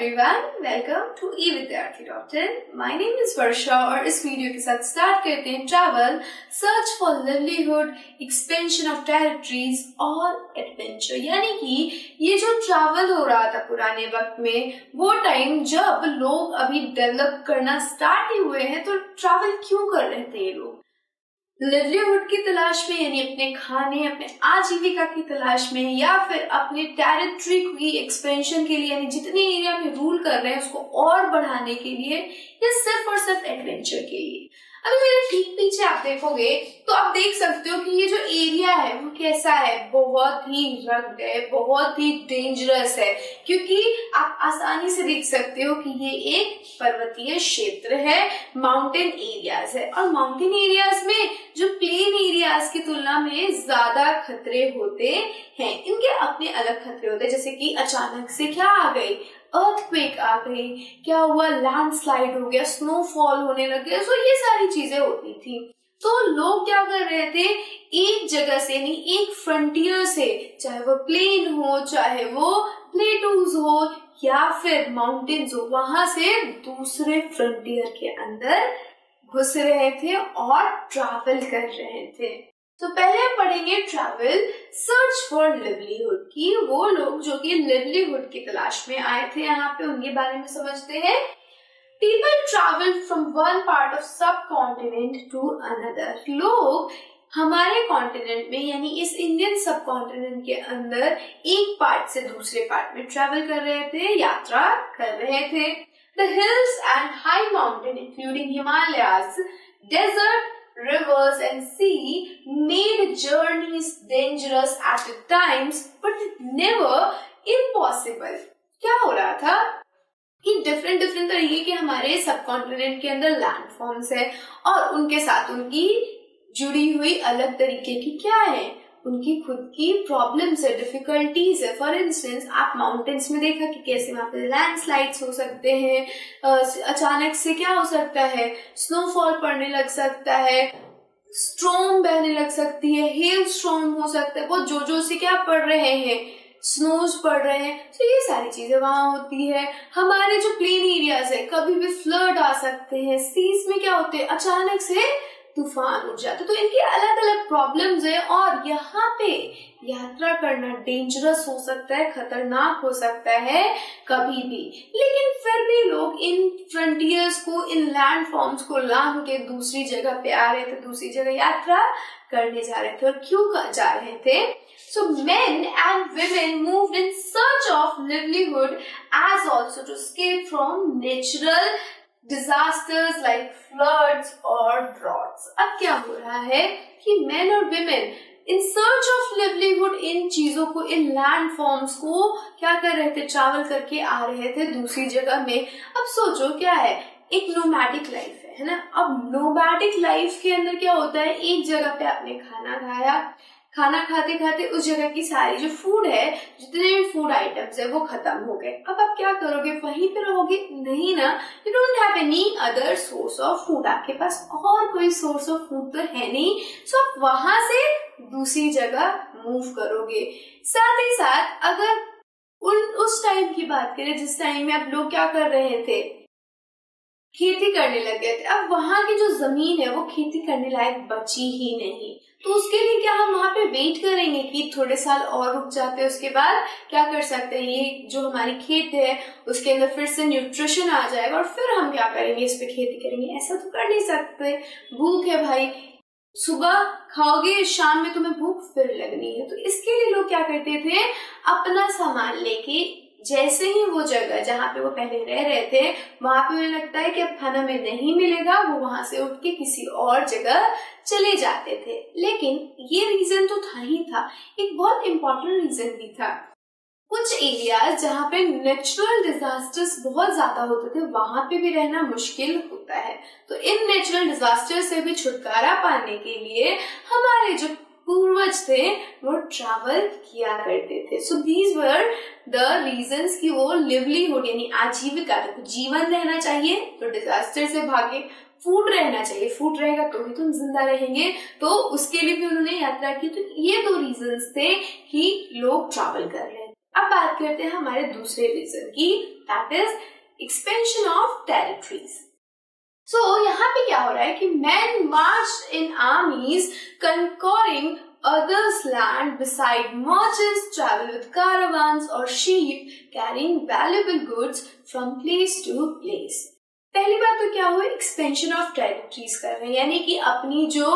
everyone, welcome to evidyarthi.in. My name is Varsha और इस video के साथ स्टार्ट करते हैं travel, search for livelihood, expansion of territories और एडवेंचर। यानी कि ये जो ट्रैवल हो रहा था पुराने वक्त में, वो टाइम जब लोग अभी डेवलप करना स्टार्ट ही हुए हैं, तो ट्रैवल क्यों कर रहे थे ये लोग? लिवलीहुड की तलाश में, यानी अपने खाने, अपने आजीविका की तलाश में, या फिर अपने टेरिटरी की एक्सपेंशन के लिए, यानी जितने एरिया में रूल कर रहे हैं उसको और बढ़ाने के लिए, या सिर्फ और सिर्फ एडवेंचर के लिए। अभी मेरे ठीक पीछे आप देखोगे तो आप देख सकते हो कि ये जो एरिया है वो कैसा है, बहुत ही रग्ड है, बहुत ही डेंजरस है, क्योंकि आप आसानी से देख सकते हो कि ये एक पर्वतीय क्षेत्र है, माउंटेन एरियाज है। और माउंटेन एरियाज में जो प्लेन एरियाज की तुलना में ज्यादा खतरे होते हैं, इनके अपने अलग खतरे होते हैं, जैसे कि अचानक से क्या आ गई, अर्थक्वेक आ गई, क्या हुआ, लैंडस्लाइड हो गया, स्नोफॉल होने लग गया, तो ये सारी चीजें होती थी। तो लोग क्या कर रहे थे, एक जगह से नहीं, एक फ्रंटियर से, चाहे वो प्लेन हो, चाहे वो प्लेटूज हो, या फिर माउंटेन्स हो, वहां से दूसरे फ्रंटियर के अंदर घुस रहे थे और ट्रैवल कर रहे थे। तो पहले हम पढ़ेंगे ट्रैवल, सर्च फॉर लिवलीहुड की। वो लोग जो कि लिवलीहुड की तलाश में आए थे, यहाँ पे उनके बारे में समझते हैं। People travel from one part of subcontinent to another. लोग हमारे कॉन्टिनेंट में, यानी इस इंडियन सब कॉन्टिनेंट के अंदर, एक पार्ट से दूसरे पार्ट में ट्रैवल कर रहे थे, यात्रा कर रहे थे। The hills and high mountain, including Himalayas, desert, rivers and sea made journeys dangerous at times, but never impossible. क्या हो रहा था कि डिफरेंट तरीके के हमारे सब कॉन्टिनेंट के अंदर लैंड फॉर्म्स है, और उनके साथ उनकी जुड़ी हुई अलग तरीके की क्या है, उनकी खुद की प्रॉब्लम्स है, डिफिकल्टीज है। फॉर इंस्टेंस, आप माउंटेन्स में देखा कि कैसे वहां पे लैंडस्लाइड्स हो सकते हैं, अचानक से क्या हो सकता है, स्नोफॉल पड़ने लग सकता है, स्ट्रॉम बहने लग सकती है, हेल स्ट्रॉम हो सकता है, वो जो से क्या पड़ रहे हैं, स्नोज पड़ रहे हैं। तो ये सारी चीजें वहां होती है। हमारे जो प्लेन एरियाज है, कभी भी फ्लड आ सकते हैं। सीज में क्या होते हैं, अचानक से तूफान उठ जाते, तो इनकी अलग अलग प्रॉब्लम्स है, और यहाँ पे यात्रा करना डेंजरस हो सकता है, खतरनाक हो सकता है कभी भी। लेकिन फिर भी लोग इन फ्रंटियर्स को, इन लैंड फॉर्म्स को लांघ के दूसरी जगह पे आ रहे थे, दूसरी जगह यात्रा करने जा रहे थे। और क्यों जा रहे थे? So men and women moved in search of livelihood, as also to escape from natural disasters like floods or droughts. अब क्या हो रहा है कि men और women in search of livelihood, इन चीजों को, इन लैंड फॉर्म्स को क्या कर रहे थे, ट्रैवल करके आ रहे थे दूसरी जगह में। अब सोचो क्या है, एक नोमैडिक लाइफ है ना। अब नोमैडिक लाइफ के अंदर क्या होता है, एक जगह पे आपने खाना खाया, खाना खाते खाते उस जगह की सारी जो फूड है, जितने भी फूड आइटम्स है, वो खत्म हो गए। अब आप क्या करोगे, वहीं पे रहोगे? नहीं ना, you don't have any other source of food, आपके पास और कोई सोर्स ऑफ फूड तो है नहीं। सो आप वहां से दूसरी जगह मूव करोगे। साथ ही साथ अगर उस टाइम की बात करें जिस टाइम में आप लोग क्या कर रहे थे, खेती करने लग गए थे। अब वहां की जो जमीन है वो खेती करने लायक बची ही नहीं, तो उसके लिए क्या हम वहां पे वेट करेंगे कि थोड़े साल और रुक जाते हैं, उसके बाद क्या कर सकते हैं, ये जो हमारी खेत है उसके अंदर फिर से न्यूट्रिशन आ जाएगा और फिर हम क्या करेंगे, इस पे खेती करेंगे? ऐसा तो कर नहीं सकते। भूख है भाई, सुबह खाओगे, शाम में तुम्हें भूख फिर लगनी है। तो इसके लिए लोग क्या करते थे, अपना सामान लेके, जैसे ही वो जगह जहाँ पे वो पहले रह रहे थे, वहां पे उन्हें लगता है कि अब खाना में नहीं मिलेगा, वो वहां से उठ के किसी और जगह चले जाते थे। लेकिन ये रीजन तो था ही था, एक बहुत इंपॉर्टेंट रीजन भी था। कुछ एरियाज जहाँ पे नेचुरल डिजास्टर्स बहुत ज्यादा होते थे, वहां पे भी रहना मुश्किल होता है। तो इन नेचुरल डिजास्टर से भी छुटकारा पाने के लिए हमारे जो पूर्वज थे वो ट्रैवल किया करते थे। So these were the reasons कि वो लिवलीहुड, यानी आजीविका, तो जीवन रहना चाहिए तो डिजास्टर से भागे, फूड रहना चाहिए, फूड रहेगा तो ही तुम जिंदा रहेंगे, तो उसके लिए भी उन्होंने यात्रा की। तो ये दो रीजंस थे कि लोग ट्रैवल कर रहे हैं। अब बात करते हैं हमारे दूसरे रीजन की, that is expansion of territories. So यहाँ पे क्या हो रहा है कि men marched in armies conquering others' land, beside merchants travel with caravans or sheep carrying valuable goods from place to place। पहली बात तो क्या हुआ, एक्सपेंशन ऑफ टेरिटरीज कर रहे हैं, यानी कि अपनी जो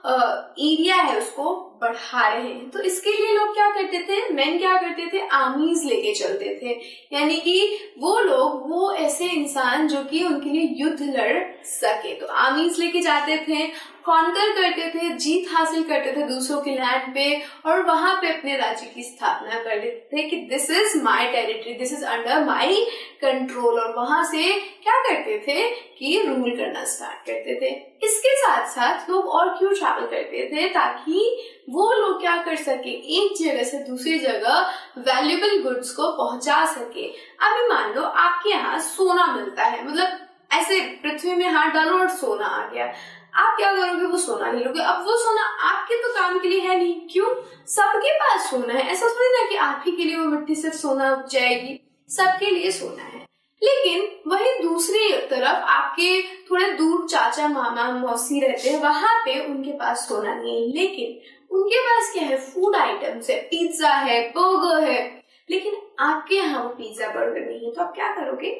एरिया है उसको बढ़ा रहे हैं। तो इसके लिए लोग क्या करते थे, मेन क्या करते थे, आर्मीज लेके चलते थे, यानी कि वो लोग, वो ऐसे इंसान जो कि उनके लिए युद्ध लड़ सके, तो आर्मीज लेके जाते थे, कॉन्कर करते थे, जीत हासिल करते थे दूसरों के लैंड पे, और वहां पे अपने राज्य की स्थापना कर देते थे कि this is my territory, this is under my control, और वहां से क्या करते थे कि रूल करना स्टार्ट करते थे। इसके साथ साथ लोग और क्यों ट्रैवल करते थे, ताकि वो लोग क्या कर सके, एक जगह से दूसरी जगह वैल्यूएबल गुड्स को पहुंचा सके। अभी मान लो आपके यहाँ सोना मिलता है, मतलब ऐसे पृथ्वी में हाथ डालो और सोना आ गया, आप क्या करोगे, वो सोना ले लोगे। अब वो सोना आपके तो काम के लिए है नहीं, क्यों, सबके पास सोना है, ऐसा थोड़ी ना कि आप ही के लिए वो मिट्टी से सोना उग जाएगी, सबके लिए सोना है। लेकिन वही दूसरी तरफ आपके थोड़े दूर चाचा मामा मौसी रहते हैं, वहां पे उनके पास सोना नहीं है, लेकिन उनके पास क्या है, फूड आइटम्स है, पिज्जा है, बर्गर है, लेकिन आपके यहाँ वो पिज्जा बर्गर नहीं है। तो आप क्या करोगे,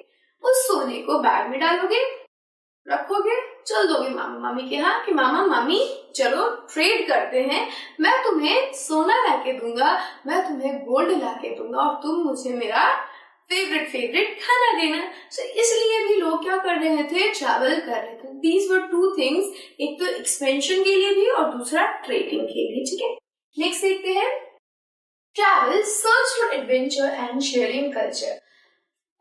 उस सोने को बैग में डालोगे, रखोगे, चल दोगे मामा मामी के यहाँ कि मामा मामी चलो ट्रेड करते हैं, मैं तुम्हें सोना लाके दूंगा, मैं तुम्हें गोल्ड लाके दूंगा, और तुम मुझे मेरा फेवरेट खाना देना। सो इसलिए भी लोग क्या कर रहे थे, ट्रैवल कर रहे थे। दीज वर टू थिंग्स, एक तो एक्सपेंशन के लिए भी और दूसरा ट्रेडिंग के लिए। ठीक है, नेक्स्ट देखते हैं, travel search for adventure and sharing culture.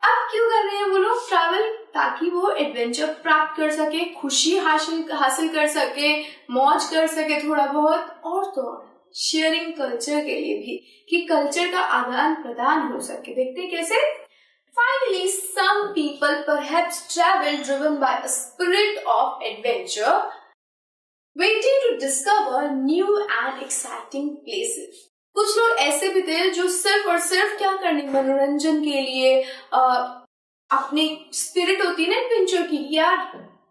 अब क्यों कर रहे हैं वो लोग ट्रैवल, ताकि वो एडवेंचर प्राप्त कर सके, खुशी हासिल कर सके, मौज कर सके थोड़ा बहुत, और तो और शेयरिंग कल्चर के लिए भी, कि कल्चर का आदान प्रदान हो सके। देखते कैसे। Finally, some people perhaps travel driven by a spirit of adventure, waiting to discover new and exciting places। कुछ लोग ऐसे भी थे जो सिर्फ और सिर्फ क्या करने, मनोरंजन के लिए, अपनी स्पिरिट होती है ना एडवेंचर की, यार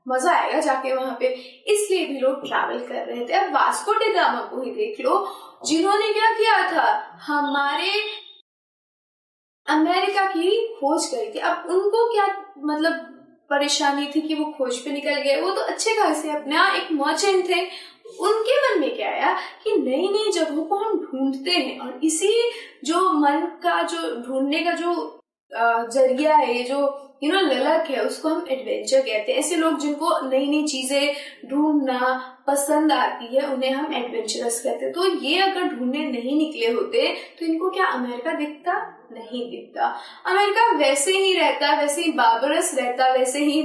मजा आएगा जाके वहां पे, इसलिए भी लोग ट्रैवल कर रहे थे। अब वास्को डी गामा को ही देख लो, जिन्होंने क्या किया था, हमारे अमेरिका की खोज करी थी। अब उनको क्या मतलब परेशानी थी कि वो खोज पे निकल गए, वो तो अच्छे खासे अपना एक मर्चेंट थे, उनके मन में क्या आया कि नई नई जगहों को हम ढूंढते हैं, और इसी जो मन का जो ढूंढने का जो जरिया है, जो ललक है, उसको हम एडवेंचर कहते हैं। ऐसे लोग जिनको नई नई चीजें ढूंढना पसंद आती है, उन्हें हम एडवेंचरस कहते हैं। तो ये अगर ढूंढने नहीं निकले होते तो इनको क्या अमेरिका दिखता, नहीं दिखता। अमेरिका वैसे ही रहता, वैसे ही बाबरस रहता, वैसे ही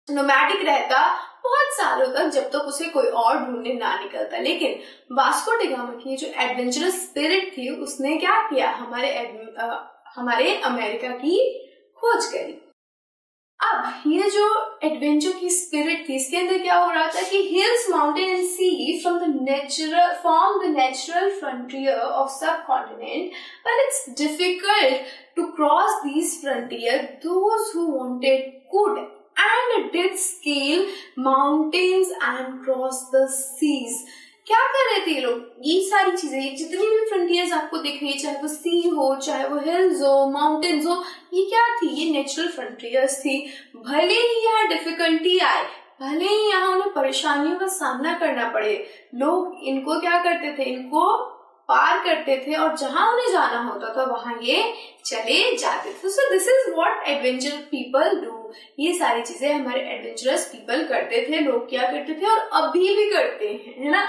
नोमैडिक रहता बहुत सालों तक, जब तक उसे कोई और ढूंढने ना निकलता। लेकिन वास्को डी गामा की जो एडवेंचरस स्पिरिट थी, उसने क्या किया, हमारे अमेरिका की खोज करी। अब ये जो एडवेंचर की स्पिरिट थी, इसके अंदर क्या हो रहा था कि hills, mountain and sea from the natural frontier of subcontinent, but it's difficult to cross these frontier. Those who wanted could and did scale mountains and cross the seas. क्या कर रहे थे ये लोग, ये सारी चीजें, जितनी भी फ्रंटियर्स आपको दिख रही है, चाहे वो सी हो, चाहे वो हिल्स हो, माउंटेन्स हो, ये क्या थी, ये नेचुरल फ्रंटियर्स थी। भले ही यहाँ डिफिकल्टी आए, भले ही यहाँ उन्हें परेशानियों का सामना करना पड़े, लोग इनको क्या करते थे, इनको पार करते थे, और जहां उन्हें जाना होता था वहां ये चले जाते थे। So this is what adventure people do. ये सारी चीजें हमारे एडवेंचरस पीपल करते थे, लोग क्या करते थे, और अभी भी करते हैं, है ना।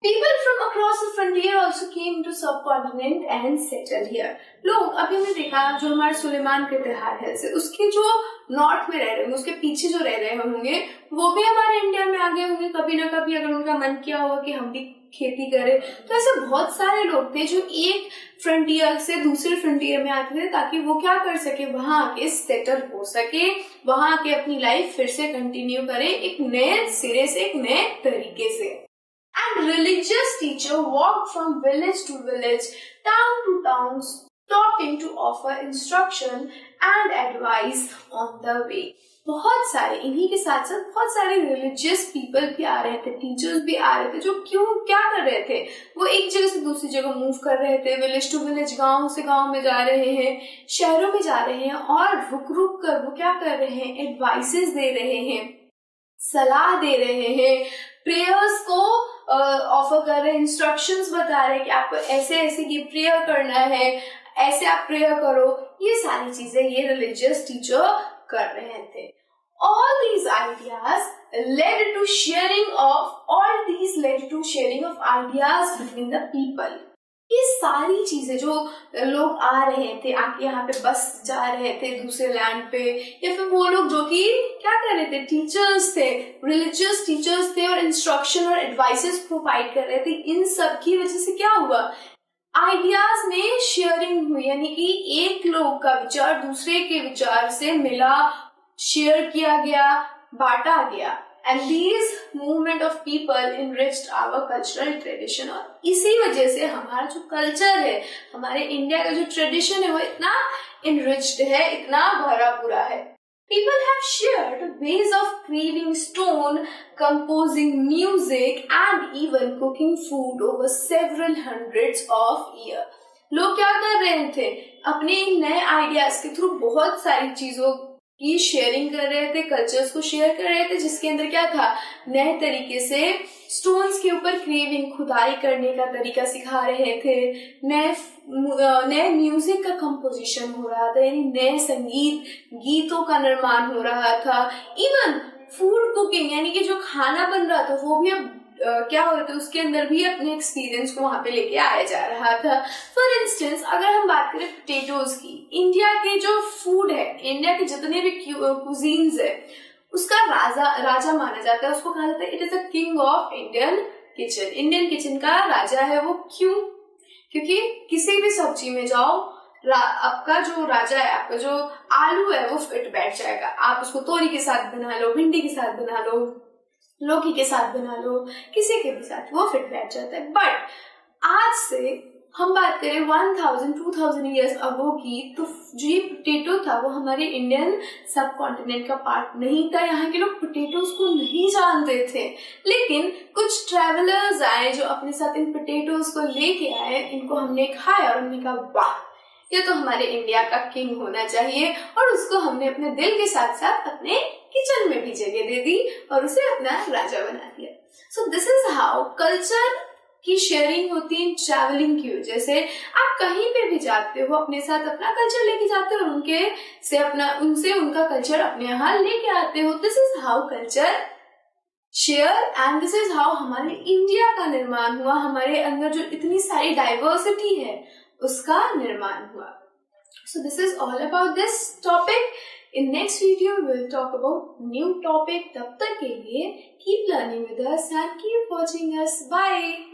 People from across the frontier also came to subcontinent and settled here। लोग अभी हमने देखा जो हमारे सुलेमान के तिहार है, उसके जो नॉर्थ में रह रहे होंगे, उसके पीछे जो रह रहे होंगे, वो भी हमारे इंडिया में आ गए होंगे कभी ना कभी, अगर उनका मन किया होगा कि हम भी खेती करें। तो ऐसे बहुत सारे लोग थे जो एक फ्रंटियर से दूसरे फ्रंटियर में आते थे, ताकि वो क्या कर सके, वहां आके सेटल हो सके, वहां आके अपनी लाइफ फिर से कंटिन्यू करे, एक नए सिरे से, एक नए तरीके से। And religious teacher walked from village to village, town to town, stopping to offer instruction and advice on the way. बहुत सारे, इन्हीं के साथ साथ बहुत सारे रिलीजियस पीपल भी आ रहे थे, टीचर्स भी आ रहे थे, जो क्या कर रहे थे, वो एक जगह से दूसरी जगह मूव कर रहे थे, विलेज टू विलेज, गांव से गांव में जा रहे हैं, शहरों में जा रहे हैं, और रुक रुक कर वो क्या कर रहे हैं, एडवाइसेस दे रहे हैं, सलाह दे रहे हैं, प्रेयर्स को ऑफर कर रहे हैं, इंस्ट्रक्शंस बता रहे हैं कि आपको ऐसे ऐसे ये प्रेयर करना है, ऐसे आप प्रेयर करो. ये सारी चीजें ये रिलीजियस टीचर कर रहे थे. All these led to sharing of ideas between the people. ये सारी चीजें जो लोग आ रहे थे, आके यहाँ पे बस जा रहे थे दूसरे लैंड पे, या फिर वो लोग जो कि क्या कर रहे थे, टीचर्स थे, रिलीजियस टीचर्स थे, और इंस्ट्रक्शन और एडवाइसेस प्रोवाइड कर रहे थे, इन सब की वजह से क्या हुआ, आइडियाज में शेयरिंग हुई. यानी कि एक लोग का विचार दूसरे के विचार से मिला, शेयर किया गया, बांटा गया. And these movement of people enriched our cultural tradition. और इसी वजह से हमारा जो कल्चर है, हमारे इंडिया का जो ट्रेडिशन है, वो इतना इनरिच्ड है, इतना भरा पूरा है. People have shared ways of carving stone, composing music, and even cooking food over several hundreds of years. लोग क्या कर रहे थे, अपने नए आइडियाज के थ्रू बहुत सारी चीजों की शेयरिंग कर रहे थे, कल्चर्स को शेयर कर रहे थे, जिसके अंदर क्या था, नए तरीके से स्टोन्स के ऊपर क्रेविंग, खुदाई करने का तरीका सिखा रहे थे, नए म्यूजिक का कंपोजिशन हो रहा था, यानी नए संगीत गीतों का निर्माण हो रहा था. इवन फूड कुकिंग, यानी कि जो खाना बन रहा था वो भी अब क्या हो रहा था, उसके अंदर भी अपने एक्सपीरियंस को वहां पे लेके आया जा रहा था. फॉर इंस्टेंस, अगर हम बात करें पोटेटोज की, इंडिया के जो फूड है, इंडिया के जितने भी कुजीन्स है, उसका राजा माना जाता है, उसको कहा जाता है it is a king of Indian kitchen. Indian kitchen का राजा है वो. क्यों? क्योंकि किसी भी सब्जी में जाओ, आपका जो राजा है, आपका जो आलू है, वो फिट बैठ जाएगा. आप उसको तोरी के साथ बना लो, भिंडी के साथ बना लो, लौकी के साथ बना लो, किसी के भी साथ वो फिट बैठ जाता है. बट आज से हम बात करें 1000-2000 ईयर्स अगो की, तो जो ये पोटेटो था वो हमारे इंडियन सब कॉन्टिनेंट का पार्ट नहीं था. यहाँ के लोग पोटेटोज को नहीं जानते थे, लेकिन कुछ ट्रेवलर्स आए जो अपने साथ इन पोटेटोज को लेके आए, इनको हमने खाया और हमने कहा वाह, ये तो हमारे इंडिया का किंग होना चाहिए, और उसको हमने अपने दिल के साथ साथ अपने किचन में भी जगह दे दी और उसे अपना राजा बना दिया. So this is how culture की शेयरिंग होती है ट्रैवलिंग की वजह से. आप कहीं पे भी जाते हो, अपने साथ अपना कल्चर लेके जाते हो, उनसे उनका कल्चर अपने यहाँ लेके आते हो. This is how culture share, and this is how हमारे इंडिया का निर्माण हुआ. हमारे अंदर जो इतनी सारी डाइवर्सिटी है, उसका निर्माण हुआ. So this is all about this topic. In next video we will talk about new topic. तब तक के लिए keep learning with us and keep watching us. Bye.